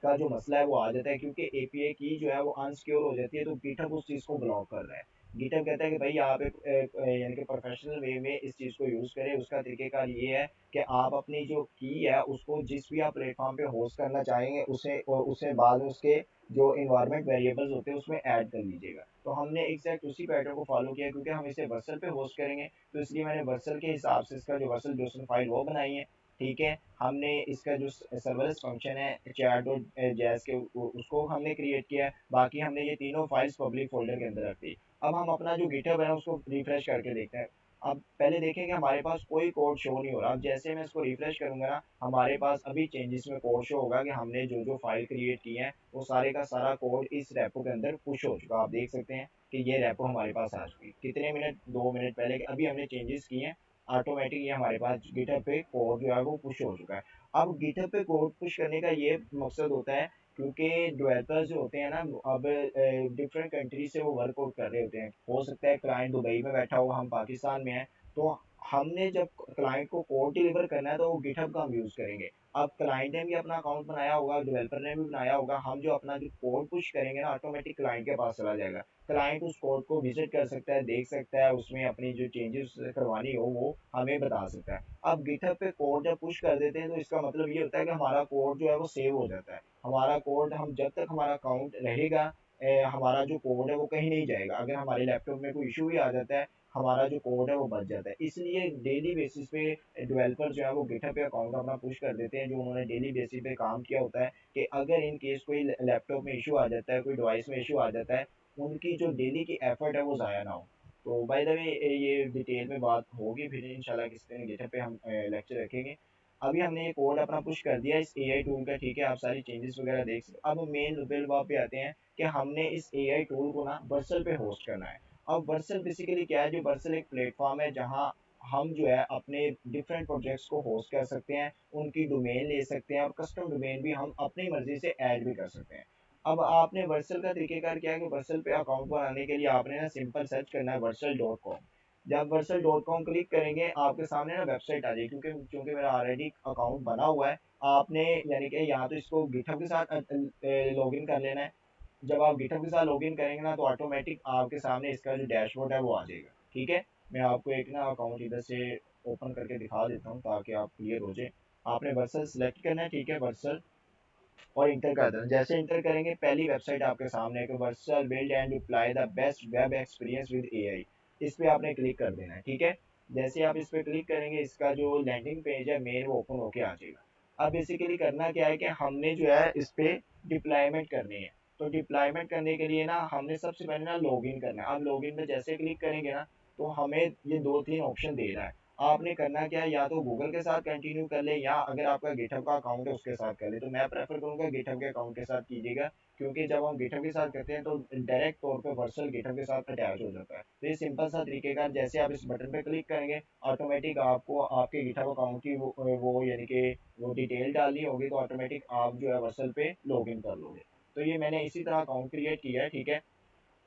का जो मसला है वो आ जाता है, क्योंकि API की जो है वो अनसिक्योर हो जाती है, तो गिटहब उस चीज़ को ब्लॉक कर रहा है। गिटहब कहता है कि भाई आप यानी कि प्रोफेशनल वे में इस चीज़ को यूज़ करें। उसका तरीकेकार ये है कि आप अपनी जो की है उसको जिस भी आप प्लेटफॉर्म पे होस्ट करना चाहेंगे उसे और उसे बाद में उसके जो इन्वायरमेंट वेरिएबल्स होते हैं उसमें ऐड कर लीजिएगा। तो हमने एग्जैक्ट उसी पैटर्न को फॉलो किया, क्योंकि हम इसे वर्सल पे होस्ट करेंगे, तो इसलिए मैंने वर्सल के हिसाब से इसका जो वर्सल जोसन फाइल वो बनाई है। ठीक है, हमने इसका जो सर्वलेस फंक्शन है चैट डॉट जैस के उसको हमने क्रिएट किया है। बाकी हमने ये तीनों फाइल्स पब्लिक फोल्डर के अंदर रख दी। अब हम अपना जो गिटहब है उसको रिफ्रेश करके देखते हैं। अब पहले देखें कि हमारे पास कोई कोड शो नहीं हो रहा। अब जैसे मैं इसको रिफ्रेश करूंगा ना, हमारे पास अभी चेंजेस में कोड शो होगा कि हमने जो जो फाइल क्रिएट की है वो सारे का सारा कोड इस रेपो के अंदर पुश हो चुका। आप देख सकते हैं कि ये रेपो हमारे पास आ चुकी है। कितने मिनट, 2 मिनट पहले अभी हमने चेंजेस किए हैं, ऑटोमेटिक ये हमारे पास गिटहब पे कोड जो है वो पुश हो चुका है। अब गिटहब पे कोड पुश करने का ये मकसद होता है क्योंकि डेवलपर्स जो होते हैं ना, अब डिफरेंट कंट्री से वो वर्कआउट कर रहे होते हैं। हो सकता है क्लाइंट दुबई में बैठा हो, हम पाकिस्तान में हैं, तो हमने जब क्लाइंट को कोड डिलीवर करना है तो वो गिटहब का हम यूज़ करेंगे। अब क्लाइंट ने भी अपना अकाउंट बनाया होगा, डेवलपर ने भी बनाया होगा, हम जो अपना जो कोड पुश करेंगे ना, ऑटोमेटिक क्लाइंट के पास चला जाएगा। क्लाइंट उस कोड को विजिट कर सकता है, देख सकता है, उसमें अपनी जो चेंजेस करवानी हो वो हमें बता सकता है। अब गिटहब पे कोड जब पुश कर देते हैं तो इसका मतलब ये होता है कि हमारा कोड जो है वो सेव हो जाता है। हमारा कोड, हम जब तक हमारा अकाउंट रहेगा, हमारा जो कोड है वो कहीं नहीं जाएगा। अगर हमारे लैपटॉप में कोई इशू भी आ जाता है, हमारा जो कोड है वो बच जाता है। इसलिए डेली बेसिस पे डेवलपर जो है वो गिटहब पे अकाउंट अपना पुश कर देते हैं, जो उन्होंने डेली बेसिस पे काम किया होता है कि अगर इन केस कोई लैपटॉप में इशू आ जाता है, कोई डिवाइस में इशू आ जाता है, उनकी जो डेली की एफर्ट है वो ज़ाया ना हो। तो बाय द वे ये डिटेल में बात होगी, फिर इंशाल्लाह किसी दिन गिटहब पे हम लेक्चर रखेंगे। अभी हमने ये कोड अपना पुश कर दिया इस एआई टूल का, ठीक है, आप सारी चेंजेस वगैरह देख सकते। अब मेन रुपये बात पे आते हैं कि हमने इस एआई टूल को ना वर्सल पे होस्ट करना है। अब वर्सल बेसिकली क्या है, जो वर्सल एक प्लेटफॉर्म है जहाँ हम जो है अपने डिफरेंट प्रोजेक्ट्स को होस्ट कर सकते हैं, उनकी डोमेन ले सकते हैं, और कस्टम डोमेन भी हम अपनी मर्जी से ऐड भी कर सकते हैं। अब आपने वर्सल का तरीकेकार क्या है कि वर्सल पे अकाउंट बनाने के लिए आपने ना सिंपल सर्च करना है वर्सल.com। जब वर्सल.com क्लिक करेंगे आपके सामने ना वेबसाइट आ जाएगी, क्योंकि क्योंकि मेरा ऑलरेडी अकाउंट बना हुआ है। आपने यानी कि यहाँ तो इसको गिटहब के साथ लॉगिन कर लेना है। जब आप गिटहब के साथ लॉगिन करेंगे ना तो ऑटोमेटिक आपके सामने इसका जो डैशबोर्ड है वो आ जाएगा, ठीक है। मैं आपको एक ना अकाउंट इधर से ओपन करके दिखा देता हूँ ताकि आप क्लियर हो जाए। आपने वर्सल सेलेक्ट करना है, ठीक है, वर्सल, और इंटर कर देना। जैसे इंटर करेंगे पहली वेबसाइट आपके सामने है कि Vercel build and deploy the best web experience with AI. इस पे आपने क्लिक कर देना है, ठीक है। जैसे आप इस पे क्लिक करेंगे इसका जो लैंडिंग पेज है मेन वो ओपन होके आ जाएगा। अब बेसिकली करना क्या है कि हमने जो है इस पे डिप्लॉयमेंट करनी है। तो डिप्लॉयमेंट करने के लिए ना हमने सबसे पहले ना लॉगिन करना है। अब लॉगिन पे जैसे क्लिक करेंगे ना तो हमें ये दो तीन ऑप्शन दे रहा है। आपने करना क्या है, या तो गूगल के साथ कंटिन्यू कर ले, या अगर आपका गिटहब का अकाउंट है उसके साथ कर ले। तो मैं प्रेफर करूंगा गिटहब के अकाउंट के साथ कीजिएगा, क्योंकि जब हम गिटहब के साथ करते हैं तो डायरेक्ट तौर पे वर्चुअल गिटहब के साथ अटैच हो जाता है। तो ये सिंपल सा तरीकेकार, जैसे आप इस बटन पे क्लिक करेंगे ऑटोमेटिक आपको आपके गिटहब अकाउंट की वो यानी कि वो डिटेल डालनी होगी, तो ऑटोमेटिक आप जो है वर्चुअल पे लॉग इन कर लोगे। तो ये मैंने इसी तरह अकाउंट क्रिएट किया है, ठीक है।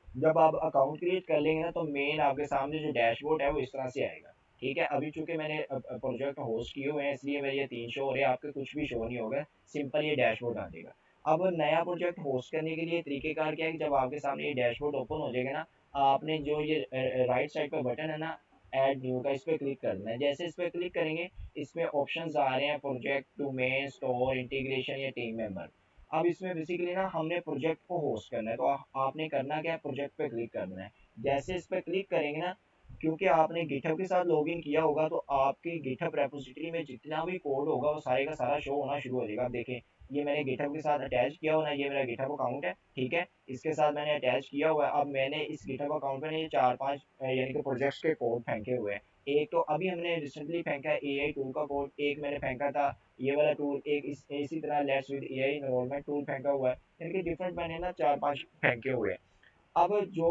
जब आप अकाउंट क्रिएट कर लेंगे ना तो मेन आपके सामने जो डैशबोर्ड है वो इस तरह से आएगा, ठीक है। अभी चूंकि मैंने प्रोजेक्ट होस्ट किए हुए हैं इसलिए मेरे ये 3 शो हो रहे हैं, आपके कुछ भी शो नहीं होगा, सिंपल ये डैशबोर्ड आ जाएगा। अब नया प्रोजेक्ट होस्ट करने के लिए तरीकेकार क्या है कि जब आपके सामने ये डैशबोर्ड ओपन हो जाएगा ना, आपने जो ये राइट साइड पे बटन है ना ऐड न्यू का, इस पे क्लिक करना है। जैसे इस पे क्लिक करेंगे इसमें ऑप्शंस आ रहे हैं प्रोजेक्ट, डोमेन, स्टोर, इंटीग्रेशन या टीम मेंबर। अब इसमें बेसिकली ना हमने प्रोजेक्ट को होस्ट करना है, तो आपने करना क्या है, प्रोजेक्ट पे क्लिक करना है। जैसे इस पे क्लिक करेंगे ना, क्योंकि आपने गिटहब के साथ लॉगिन किया होगा तो आपकी गिटहब रेपोजिटरी में जितना भी कोड होगा वो सारे का सारा शो होना शुरू हो जाएगा। आप देखें ये मैंने गिटहब के साथ अटैच किया हुआ ना, ये मेरा गिटहब अकाउंट है, ठीक है, इसके साथ मैंने अटैच किया हुआ है। अब मैंने इस गिटहब अकाउंट में ये 4-5 यानी कि प्रोजेक्ट्स के कोड फेंके हुए हैं। एक तो अभी हमने रिसेंटली फेंका है एआई टूल का कोड, एक मैंने फेंका था ये वाला टूल, एक इसी तरह let's with AI enrolment tool फेंका हुआ है। यानी कि डिफरेंट मैंने ना 4-5 फेंके हुए हैं। अब जो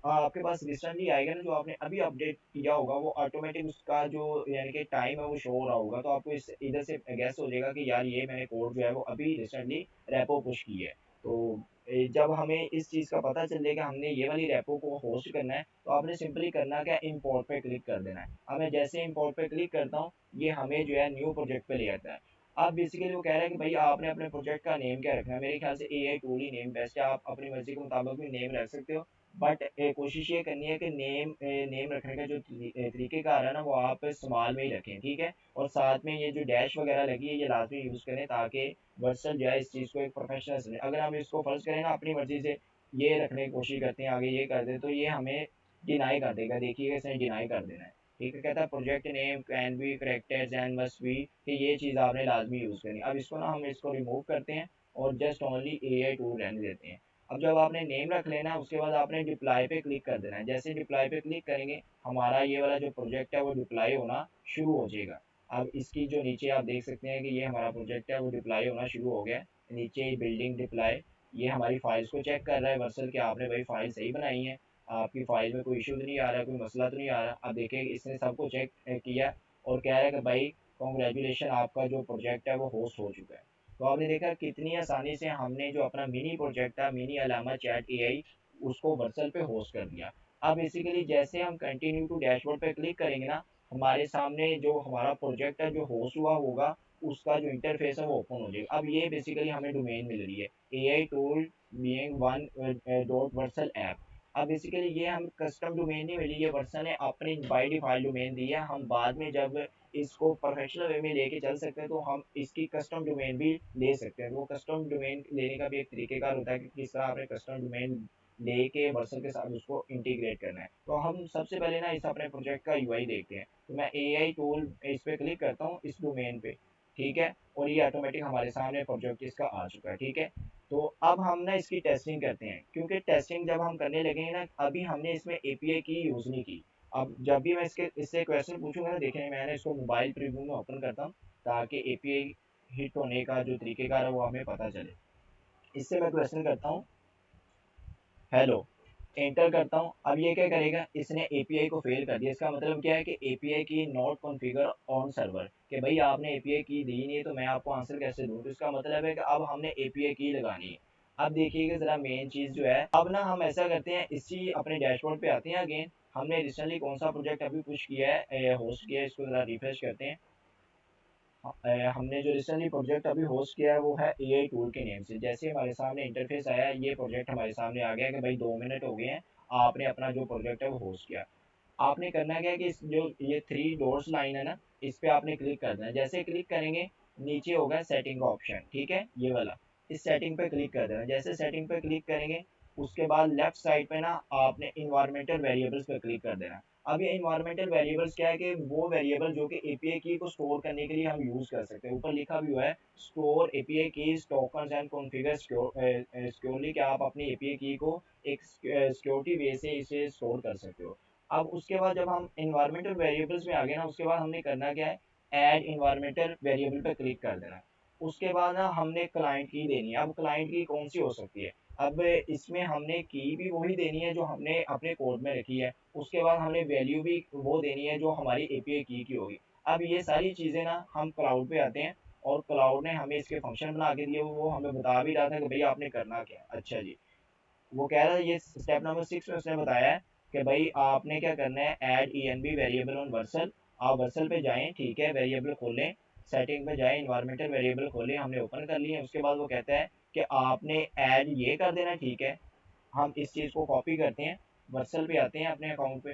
आपके पास रिसेंटली आएगा ना, जो आपने अभी अपडेट किया होगा, वो ऑटोमेटिक उसका जो यानी कि टाइम है वो शो हो रहा होगा, तो आपको इस इधर से गैस हो जाएगा कि यार ये मैंने कोड जो है वो अभी रिसेंटली रेपो पुश की है। तो जब हमें इस चीज़ का पता चलेगा हमने ये वाली रेपो को होस्ट करना है, तो आपने सिंपली करना क्या, इंपोर्ट पे क्लिक कर देना है। अब मैं जैसे इंपोर्ट पे क्लिक करता हूँ ये हमें जो है न्यू प्रोजेक्ट पे ले आता है। अब बेसिकली वो कह रहा है कि भाई आपने अपने प्रोजेक्ट का नेम क्या रखना है। मेरे ख्याल से एआई टूल ही नेम बेस्ट है, आप अपनी मर्जी के मुताबिक भी नेम रख सकते हो। बट कोशिश ये करनी है कि नेम रखने का जो तरीकेकार है ना वो आप स्मॉल में ही रखें, ठीक है। और साथ में ये जो डैश वगैरह लगी है ये लाजमी यूज़ करें, ताकि वर्सन जो है इस चीज़ को एक प्रोफेशनल समझे। अगर हम इसको फर्ज करें ना अपनी मर्जी से ये रखने की कोशिश करते हैं आगे ये कर दे, तो ये हमें डिनाई कर देगा। देखिएगा इसने डिनाई कर देना है, ठीक है। कहता है project name can be corrected and must be, कि ये चीज़ आपने लाजमी यूज़ करनी है। अब इसको ना हम इसको रिमूव करते हैं और जस्ट ओनली एआई टूल रहने देते हैं। अब जब आपने नेम रख लेना, उसके बाद आपने डिप्लाई पे क्लिक कर देना है। जैसे डिप्लाई पे क्लिक करेंगे, हमारा ये वाला जो प्रोजेक्ट है वो डिप्लाई होना शुरू हो जाएगा। अब इसकी जो नीचे आप देख सकते हैं कि ये हमारा प्रोजेक्ट है वो डिप्लाई होना शुरू हो गया। नीचे बिल्डिंग डिप्लाई, ये हमारी फाइल्स को चेक कर रहा है वर्सल कि आपने भाई फाइल सही बनाई है, आपकी फाइल में कोई इशू तो नहीं आ रहा, कोई मसला तो नहीं आ रहा। अब देखिए इसने सबको चेक किया और कह रहा है कि भाई कॉन्ग्रेचुलेशन, आपका जो प्रोजेक्ट है वो होस्ट हो चुका है। तो आपने देखा कितनी आसानी से हमने जो अपना मिनी प्रोजेक्ट था, मिनी अलामा चैट एआई, उसको वर्सल पे होस्ट कर दिया। अब बेसिकली जैसे हम कंटिन्यू टू डैशबोर्ड पे क्लिक करेंगे ना, हमारे सामने जो हमारा प्रोजेक्ट है जो होस्ट हुआ होगा, उसका जो इंटरफेस है वो ओपन हो जाएगा। अब ये बेसिकली हमें डोमेन मिल रही है, AI tool being one dot Vercel app. अब बेसिकली ये हम कस्टम डोमेन नहीं मिली, ये वर्सन ने अपनी बाय डिफॉल्ट डोमेन दी है। हम बाद में जब इसको प्रोफेशनल वे में लेके चल सकते हैं तो हम इसकी कस्टम डोमेन भी ले सकते हैं। वो कस्टम डोमेन लेने का भी एक तरीकेकार होता है कि किस तरह आपने कस्टम डोमेन लेके वर्सन के साथ उसको इंटीग्रेट करना है। तो हम सबसे पहले ना इस अपने प्रोजेक्ट का यूआई देखते हैं। तो मैं एआई टूल इस पे क्लिक करता हूँ इस डोमेन पे, ठीक है, और ये ऑटोमेटिक हमारे सामने प्रोजेक्ट इसका आ चुका है, ठीक है। तो अब हम ना इसकी टेस्टिंग करते हैं, क्योंकि टेस्टिंग जब हम करने लगेंगे ना, अभी हमने इसमें एपीआई की यूज़ नहीं की। अब जब भी मैं इससे क्वेश्चन पूछूंगा ना, देखें मैंने इसको मोबाइल प्रीव्यू में ओपन करता हूँ ताकि एपीआई हिट होने का जो तरीकेकार है वो हमें पता चले। इससे मैं क्वेश्चन करता हूँ हेलो, एंटर करता हूँ। अब ये क्या करेगा, इसने एपीआई को फेल कर दिया। इसका मतलब क्या है कि एपीआई की नॉट कॉन्फ़िगर ऑन सर्वर, कि भाई आपने एपीआई की दी नहीं है तो मैं आपको आंसर कैसे दूँ। तो इसका मतलब है कि अब हमने एपीआई की लगानी है। अब देखिएगा ज़रा मेन चीज़ जो है, अब ना हम ऐसा करते हैं, इसी अपने डैशबोर्ड पे आते हैं अगेन। हमने रिसेंटली कौन सा प्रोजेक्ट अभी पुश किया है, होस्ट किया है, इसको ज़रा रिफ्रेश करते हैं। हमने जो रिसेंटली प्रोजेक्ट अभी होस्ट किया है वो है एआई टूल के नेम से। जैसे हमारे सामने इंटरफेस आया, ये प्रोजेक्ट हमारे सामने आ गया कि भाई 2 मिनट हो गए हैं, आपने अपना जो प्रोजेक्ट है वो होस्ट किया। आपने करना क्या है कि इस जो ये थ्री डॉट्स लाइन है ना, इस पे आपने क्लिक करना है। जैसे क्लिक करेंगे, नीचे होगा सेटिंग का ऑप्शन, ठीक है, ये वाला। इस सेटिंग पे क्लिक कर देना। जैसे सेटिंग पे क्लिक करेंगे, उसके बाद लेफ्ट साइड पे ना आपने इन्वायरमेंटल वेरिएबल्स पे क्लिक कर देना। अब ये इन्वायरमेंटल वेरिएबल्स क्या है कि वो वेरिएबल जो कि एपीआई की को स्टोर करने के लिए हम यूज कर सकते हैं। ऊपर लिखा भी हुआ है, store API keys tokens and configure securely, कि आप अपनी एपीआई की को एक सिक्योरिटी वे से इसे स्टोर कर सकते हो। अब उसके बाद जब हम इन्वायरमेंटल वेरिएबल्स में आ गए ना, उसके बाद हमने करना क्या है, ऐड इन्वायरमेंटल वेरिएबल पे क्लिक कर देना। उसके बाद ना हमने क्लाइंट की देनी है। अब क्लाइंट की कौन सी हो सकती है, अब इसमें हमने की भी वही देनी है जो हमने अपने कोड में रखी है। उसके बाद हमने वैल्यू भी वो देनी है जो हमारी एपीआई की होगी। अब ये सारी चीज़ें ना हम क्लाउड पे आते हैं, और क्लाउड ने हमें इसके फंक्शन बना के दिए, वो हमें बता भी रहा था कि भाई आपने करना क्या है। अच्छा जी, वो कह रहा है ये स्टेप नंबर 6 में उसने बताया है कि भाई आपने क्या करना है, add ENB variable on Vercel. आप वर्सल पे जाएं, ठीक है, वेरिएबल खोलें, सेटिंग पे जाएं, इन्वायरमेंटल वेरिएबल खोलें, हमने ओपन कर लिए। उसके बाद वो कहता है कि आपने ऐड ये कर देना, ठीक है। हम इस चीज़ को कॉपी करते हैं, वर्सल पे आते हैं अपने अकाउंट पे,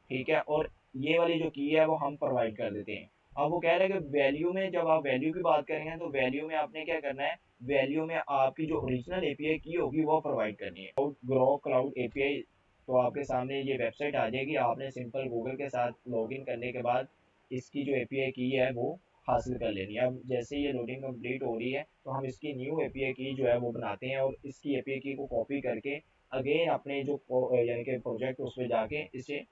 ठीक है, और ये वाली जो की है वो हम प्रोवाइड कर देते हैं। अब वो कह रहे हैं कि वैल्यू में, जब आप वैल्यू की बात करेंगे तो वैल्यू में आपने क्या करना है, वैल्यू में आपकी जो ओरिजिनल एपीआई की होगी वो प्रोवाइड करनी है। ग्रो क्लाउड एपीआई, तो आपके सामने ये वेबसाइट आ जाएगी। आपने सिंपल गूगल के साथ लॉगिन करने के बाद इसकी जो एपीआई की है वो हासिल कर लेनी है। अब जैसे ये लोडिंग कंप्लीट हो रही है तो हम इसकी न्यू एपीआई की जो है वो बनाते हैं, और इसकी एपीआई की को कॉपी करके अगेन अपने जो यानी कि प्रोजेक्ट उस पर जाके इसे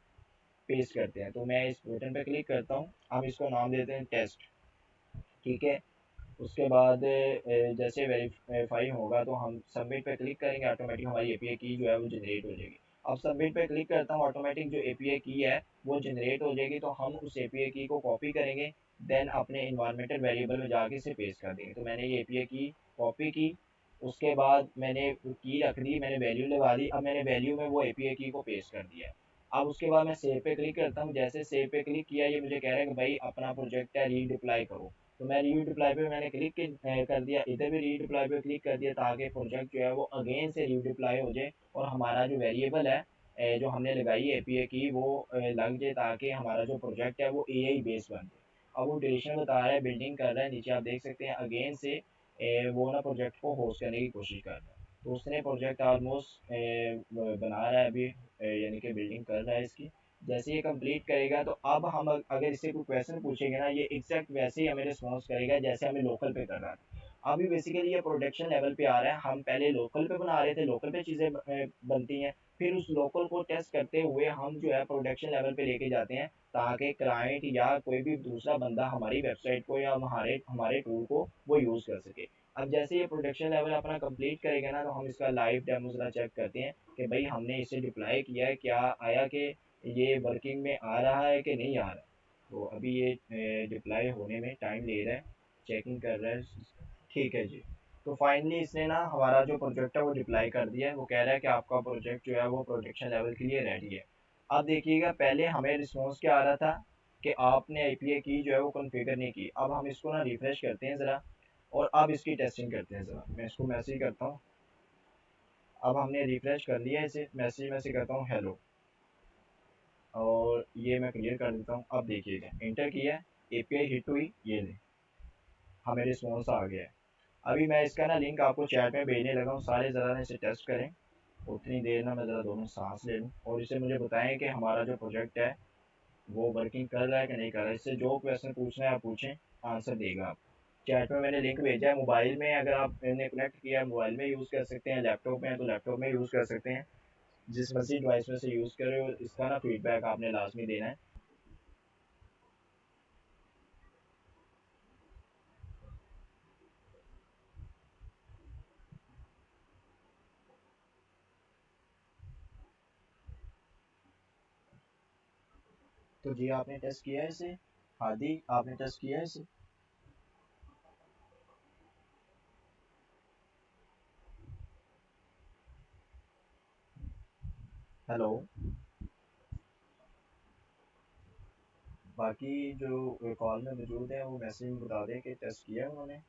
पेस्ट करते हैं। तो मैं इस बटन पे क्लिक करता हूँ, हम इसको नाम देते हैं टेस्ट, ठीक है। उसके बाद जैसे वेरीफाई होगा तो हम सबमिट पे क्लिक करेंगे, ऑटोमेटिक हमारी एपीआई की जो है वो जनरेट हो जाएगी। अब सबमिट पे क्लिक करता हूँ, ऑटोमेटिक जो एपीआई की है वो जनरेट हो जाएगी। तो हम उस एपीआई की को कॉपी करेंगे, देन अपने इन्वायरमेंटल वेरिएबल में जाके इसे पेस्ट कर देंगे। तो मैंने ये एपीआई की कॉपी की, उसके बाद मैंने की रख दी, मैंने वैल्यू लगा दी। अब मैंने वैल्यू में वो एपीआई की को पेस्ट कर दिया है। अब उसके बाद मैं सेव पे क्लिक करता हूँ। जैसे सेव पे क्लिक किया, ये मुझे कह रहा है कि भाई अपना प्रोजेक्ट है रीडिप्लाई करो। तो मैं रीडिप्लाई पे मैंने क्लिक कर दिया, इधर भी रीडिप्लाई पे क्लिक कर दिया ताकि प्रोजेक्ट जो है वो अगेन से रीडिप्लाई हो जाए, और हमारा जो वेरिएबल है जो हमने लगाई है एपीआई की वो लग जाए, ताकि हमारा जो प्रोजेक्ट है वो एआई बेस बन जाए। अब वो ड्यूरेशन बता रहा है, बिल्डिंग कर रहा है, नीचे आप देख सकते हैं अगेन से वो ना प्रोजेक्ट को होस्ट करने की कोशिश कर रहा है। तो उसने प्रोजेक्ट ऑलमोस्ट बना रहा है अभी, यानी कि बिल्डिंग कर रहा है इसकी। जैसे ये कंप्लीट करेगा तो अब हम अगर इससे कोई क्वेश्चन पूछेंगे ना, ये एग्जैक्ट वैसे ही हमें रिस्पॉन्स करेगा जैसे हमें लोकल पे कर रहा था। अभी बेसिकली ये प्रोडक्शन लेवल पे आ रहा है। हम पहले लोकल पे बना रहे थे, लोकल पे चीज़ें बनती हैं, फिर उस लोकल को टेस्ट करते हुए हम जो है प्रोडक्शन लेवल पे लेके जाते हैं, ताकि क्लाइंट या कोई भी दूसरा बंदा हमारी वेबसाइट को या हमारे हमारे टूल को वो यूज़ कर सके। अब जैसे ये प्रोडक्शन लेवल अपना कंप्लीट करेगा ना, तो हम इसका लाइव डेमो ज़रा चेक करते हैं कि भाई हमने इसे डिप्लॉय किया है, क्या आया कि ये वर्किंग में आ रहा है कि नहीं आ रहा है। तो अभी ये डिप्लॉय होने में टाइम ले रहा है, चेकिंग कर रहा है। ठीक है जी। तो फाइनली इसने ना हमारा जो प्रोजेक्ट है वो डिप्लाई कर दिया है, वो कह रहा है कि आपका प्रोजेक्ट जो है वो प्रोडक्शन लेवल के लिए रेडी है। अब देखिएगा, पहले हमें रिस्पॉन्स क्या आ रहा था कि आपने आईपीए की जो है वो कॉन्फ़िगर नहीं की। अब हम इसको ना रिफ्रेश करते हैं ज़रा, और अब इसकी टेस्टिंग करते हैं ज़रा। मैं इसको मैसेज करता हूँ। अब हमने रिफ्रेश कर लिया इसे, मैसेज में से करता हूँ हेलो, और ये मैं क्लियर कर देता हूँ। अब देखिएगा, इंटर किया है, एपीआई हिट हुई, ये ले हमें रिस्पॉन्स आ गया है। अभी मैं इसका ना लिंक आपको चैट में भेजने लगा हूँ, सारे ज़रा ना इसे टेस्ट करें। उतनी देर ना मैं ज़रा दोनों सांस ले लूँ, और इसे मुझे बताएं कि हमारा जो प्रोजेक्ट है वो वर्किंग कर रहा है कि नहीं कर रहा है। इससे जो क्वेश्चन पूछना है आप पूछें, आंसर देगा आप। चैट में मैंने लिंक भेजा है। मोबाइल में अगर आपने कनेक्ट किया है, मोबाइल में यूज़ कर सकते हैं, लैपटॉप में है तो लैपटॉप में यूज़ कर सकते हैं, जिस मर्जी डिवाइस में से यूज़ कर रहे हो। इसका ना फीडबैक आपने लाजमी देना है। तो जी आपने टेस्ट किया है इसे? हादी आपने टेस्ट किया है इसे? हेलो। बाकी जो कॉल में मौजूद है वो मैसेज में बता दें कि टेस्ट किया है उन्होंने।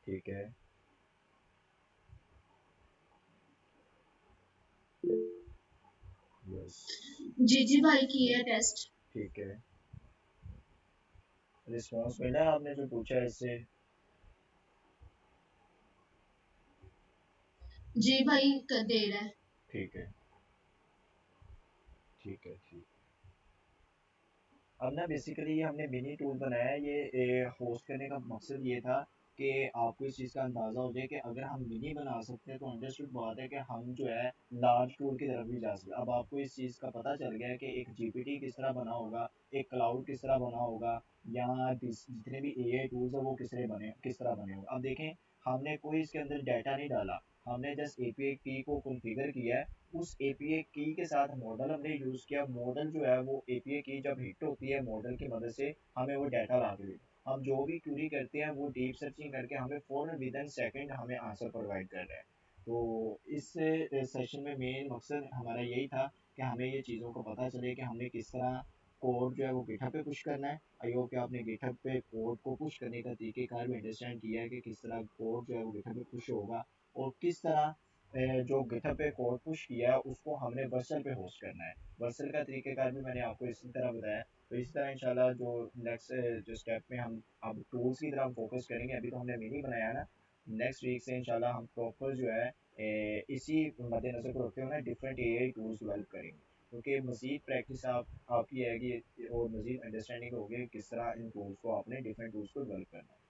ठीक है। यस। जी जी भाई किया है टेस्ट। ठीक है। रिस्पॉन्स मिला है आपने जो पूछा है इससे? जी भाई दे रहा है। ठीक है। ठीक है। ठीक। अब ना बेसिकली ये हमने मिनी टूल बनाया है, ये होस्ट करने का मकसद ये था कि आपको इस चीज़ का अंदाज़ा हो जाए कि अगर हम मिनी बना सकते हैं तो अंडरस्टूड बात है कि हम जो है लार्ज टूल की तरफ भी जा सकते हैं। अब आपको इस चीज़ का पता चल गया है कि एक जीपीटी किस तरह बना होगा, एक क्लाउड किस तरह बना होगा, या जितने भी एआई टूल्स हैं वो किस तरह बने होंगे। अब देखें, हमने कोई इसके अंदर डाटा नहीं डाला, हमने जस्ट एपीआई की को कॉन्फ़िगर किया है। उस एपीआई की के साथ मॉडल हमने यूज़ किया। मॉडल जो है वो एपीआई की जब हिट होती है, मॉडल की मदद से हमें वो डाटा ला के देती। हम जो भी क्यूरी करते हैं वो डीप सर्चिंग करके हमें फ़ौरन विद इन सेकंड हमें आंसर प्रोवाइड कर रहा है। तो इस सेशन में मेन मकसद हमारा यही था कि हमें ये चीज़ों को पता चले कि हमने किस तरह कोड जो है वो गिटहब पे पुश करना है। आई होप कि आपने गिटहब पे कोड को पुश करने का तरीक़ेकार भी अंडरस्टैंड किया है कि किस तरह कोड जो है वो गिटहब पे पुश होगा, और किस तरह जो गिटहब पे कोड पुश किया है उसको हमने वर्सल पे होस्ट करना है। वर्सल का तरीक़ेकार भी मैंने आपको इसी तरह बताया। तो इसी तरह इंशाल्लाह जो नेक्स्ट जो स्टेप में हम अब टूल्स की तरफ फोकस करेंगे। अभी तो हमने मिनी बनाया ना, नेक्स्ट वीक से इंशाल्लाह हम प्रॉपर जो है इसी मद्देनज़र को रखते हुए डिफरेंट एआई टूल्स डेवलप करेंगे, क्योंकि मज़ीद प्रैक्टिस आपकी आएगी और मज़ीद अंडरस्टैंडिंग होगी किस तरह इन टूल्स को आपने डिफरेंट टूल्स को डेवलप करना है।